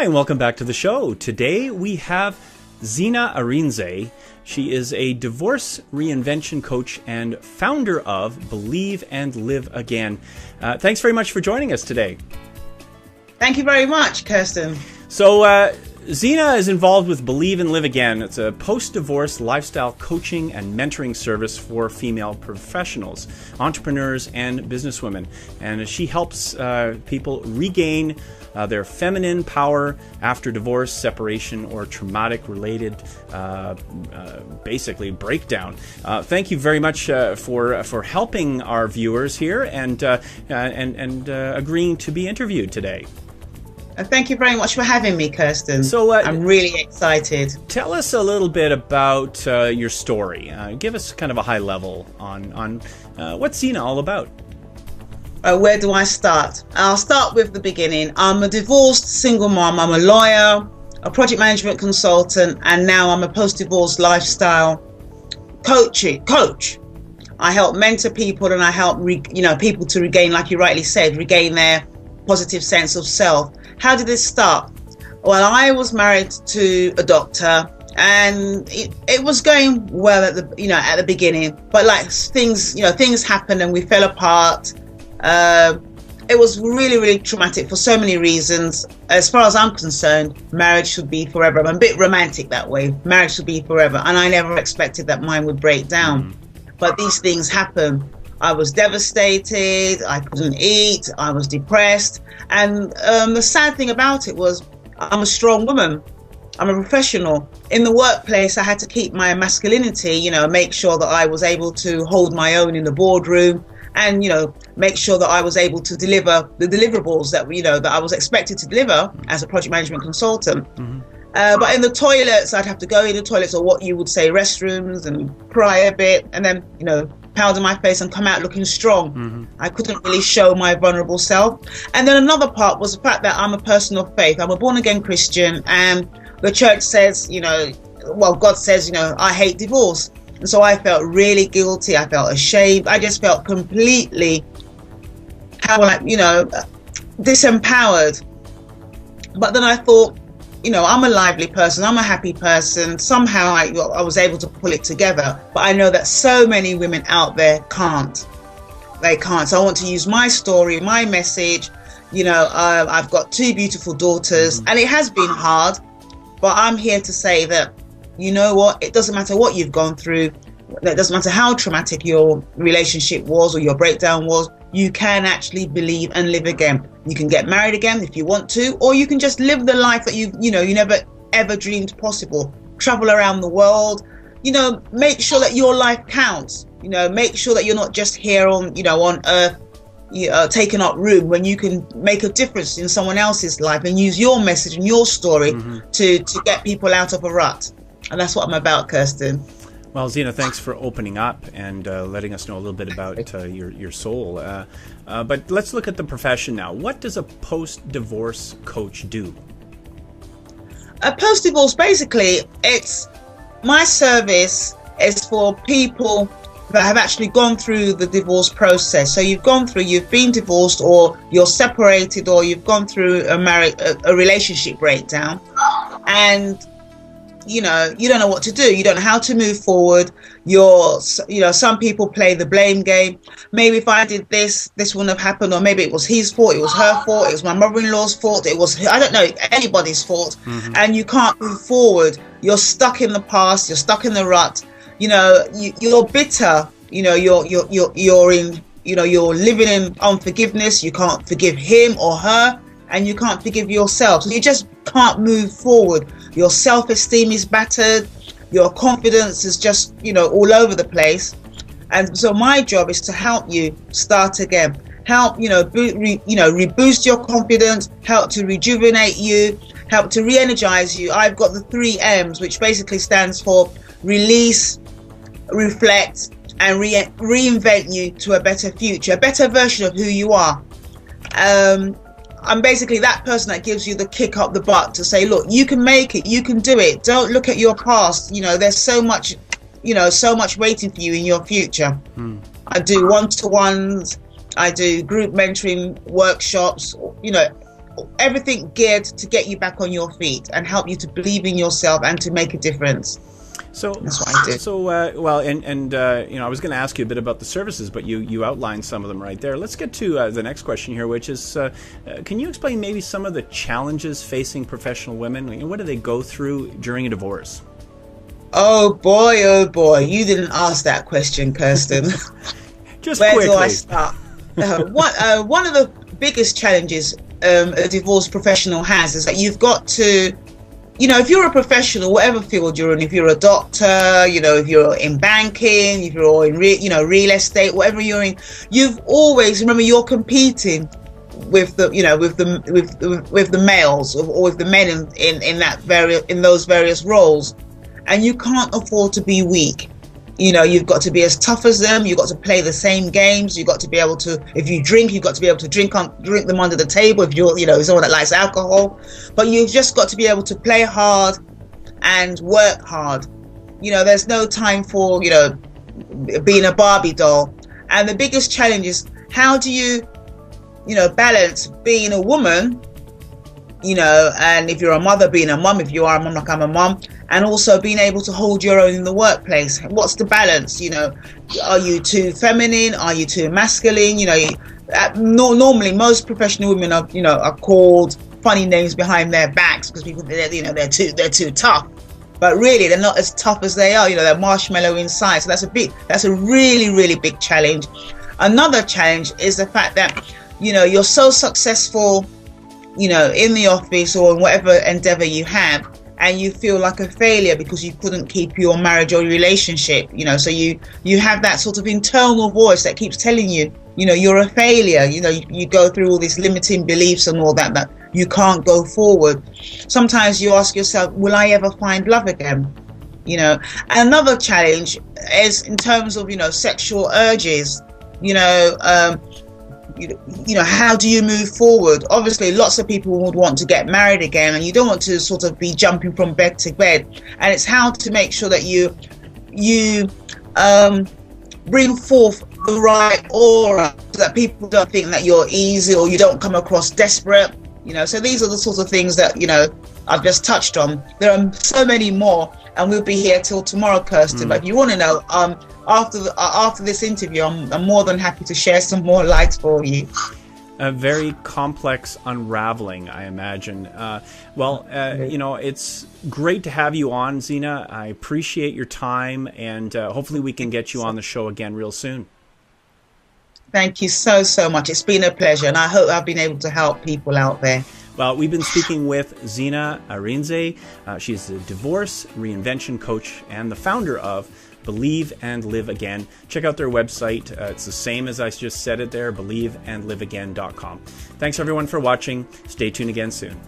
and welcome back to the show. Today we have Zina Arinze. She is a divorce reinvention coach and founder of Believe and Live Again. Thanks very much for joining us today. Thank you very much, Kirsten. So Zina is involved with Believe and Live Again. It's a post-divorce lifestyle coaching and mentoring service for female professionals, entrepreneurs, and businesswomen. And she helps people regain their feminine power after divorce, separation, or traumatic-related, basically, breakdown. Thank you very much for helping our viewers here and agreeing to be interviewed today. Thank you very much for having me, Kirsten. So I'm really excited. Tell us a little bit about your story. Give us kind of a high level on what's Zina all about. Where do I start? I'll start with the beginning. I'm a divorced single mom. I'm a lawyer, a project management consultant, and now I'm a post-divorce lifestyle coach. I help mentor people, and I help people to regain, like you rightly said, regain their positive sense of self. How did this start? Well, I was married to a doctor, and it was going well at the beginning, but like things happened and we fell apart. It was really, really traumatic for so many reasons. As far as I'm concerned, marriage should be forever. I'm a bit romantic that way. Marriage should be forever, and I never expected that mine would break down. But these things happen. I was devastated, I couldn't eat, I was depressed. And the sad thing about it was I'm a strong woman. I'm a professional. In the workplace, I had to keep my masculinity, make sure that I was able to hold my own in the boardroom and, make sure that I was able to deliver the deliverables that, that I was expected to deliver as a project management consultant. But in the toilets, I'd have to go in the toilets, or what you would say restrooms, and cry a bit, and then, powder my face and come out looking strong. I couldn't really show my vulnerable self. And then another part was the fact that I'm a person of faith. I'm a born-again Christian, and the church says, God says, I hate divorce. And so I felt really guilty. I felt ashamed. I just felt completely, disempowered. But then I thought, I'm a lively person, I'm a happy person. Somehow I was able to pull it together. But I know that so many women out there can't. They can't. So I want to use my story, my message. I've got two beautiful daughters, and it has been hard. But I'm here to say that, it doesn't matter what you've gone through. It doesn't matter how traumatic your relationship was or your breakdown was. You can actually believe and live again. You can get married again if you want to, or you can just live the life that you never ever dreamed possible. Travel around the world. Make sure that your life counts. Make sure that you're not just here on earth, taking up room, when you can make a difference in someone else's life and use your message and your story to get people out of a rut. And that's what I'm about, Kirsten. Well, Zina, thanks for opening up and letting us know a little bit about your soul. But let's look at the profession now. What does a post-divorce coach do? A post-divorce, basically, my service is for people that have actually gone through the divorce process. So you've been divorced, or you're separated, or you've gone through a relationship breakdown, and you don't know what to do. You don't know how to move forward. Some people play the blame game. Maybe if I did this wouldn't have happened, or maybe it was his fault, it was her fault, it was my mother-in-law's fault, it was, I don't know, anybody's fault. And you can't move forward. You're stuck in the past, you're stuck in the rut. You're bitter. You're living in unforgiveness. You can't forgive him or her, and you can't forgive yourself. So you just can't move forward. Your self-esteem is battered. Your confidence is just, all over the place. And so my job is to help you start again. Help, reboost your confidence, help to rejuvenate you, help to re-energize you. I've got the 3 M's, which basically stands for release, reflect, and reinvent you to a better future, a better version of who you are. I'm basically that person that gives you the kick up the butt to say, look, you can make it, you can do it. Don't look at your past. There's so much waiting for you in your future. I do one-to-ones, I do group mentoring workshops, everything geared to get you back on your feet and help you to believe in yourself and to make a difference. So that's what I do. So well, and you know, I was going to ask you a bit about the services, but you outlined some of them right there. Let's get to the next question here, which is, can you explain maybe some of the challenges facing professional women? What do they go through during a divorce? Oh boy, you didn't ask that question, Kirsten. Just where quickly. do I start? One of the biggest challenges a divorced professional has is that you've got to, you know, if you're a professional, whatever field you're in, if you're a doctor, you know, if you're in banking, if you're in real estate, whatever you're in, you've always, remember, you're competing with the, you know, with the males or with the men in those various roles, and you can't afford to be weak. You know, you've got to be as tough as them. You've got to play the same games. You've got to be able to, if you drink, you've got to be able to drink them under the table. If you're, you know, someone that likes alcohol, but you've just got to be able to play hard and work hard. You know, there's no time for, you know, being a Barbie doll. And the biggest challenge is, how do you, you know, balance being a woman, you know, and if you're a mother, being a mum, if you are a mum like I'm a mum, and also being able to hold your own in the workplace. What's the balance? You know, are you too feminine? Are you too masculine? You know, normally most professional women are, you know, are called funny names behind their backs because people, you know, they're too tough. But really, they're not as tough as they are. You know, they're marshmallow inside. So that's a really, really big challenge. Another challenge is the fact that, you know, you're so successful, you know, in the office or in whatever endeavor you have, and you feel like a failure because you couldn't keep your marriage or your relationship, you know, so you have that sort of internal voice that keeps telling you, you know, you're a failure. You know, you go through all these limiting beliefs and all that you can't go forward. Sometimes you ask yourself, will I ever find love again? You know, and another challenge is in terms of, you know, sexual urges, you know, you know, how do you move forward? Obviously, lots of people would want to get married again, and you don't want to sort of be jumping from bed to bed. And it's how to make sure that you bring forth the right aura so that people don't think that you're easy or you don't come across desperate. You know, so these are the sorts of things that, you know, I've just touched on. There are so many more, and we'll be here till tomorrow, Kirsten. But if you want to know, after this interview, I'm more than happy to share some more light for you. A very complex unraveling, I imagine. You know, it's great to have you on, Zina. I appreciate your time, and hopefully we can get you on the show again real soon. Thank you so much. It's been a pleasure, and I hope I've been able to help people out there. Well, we've been speaking with Zina Arinze. She's a divorce reinvention coach and the founder of Believe and Live Again. Check out their website. It's the same as I just said it there, believeandliveagain.com. Thanks everyone for watching. Stay tuned again soon.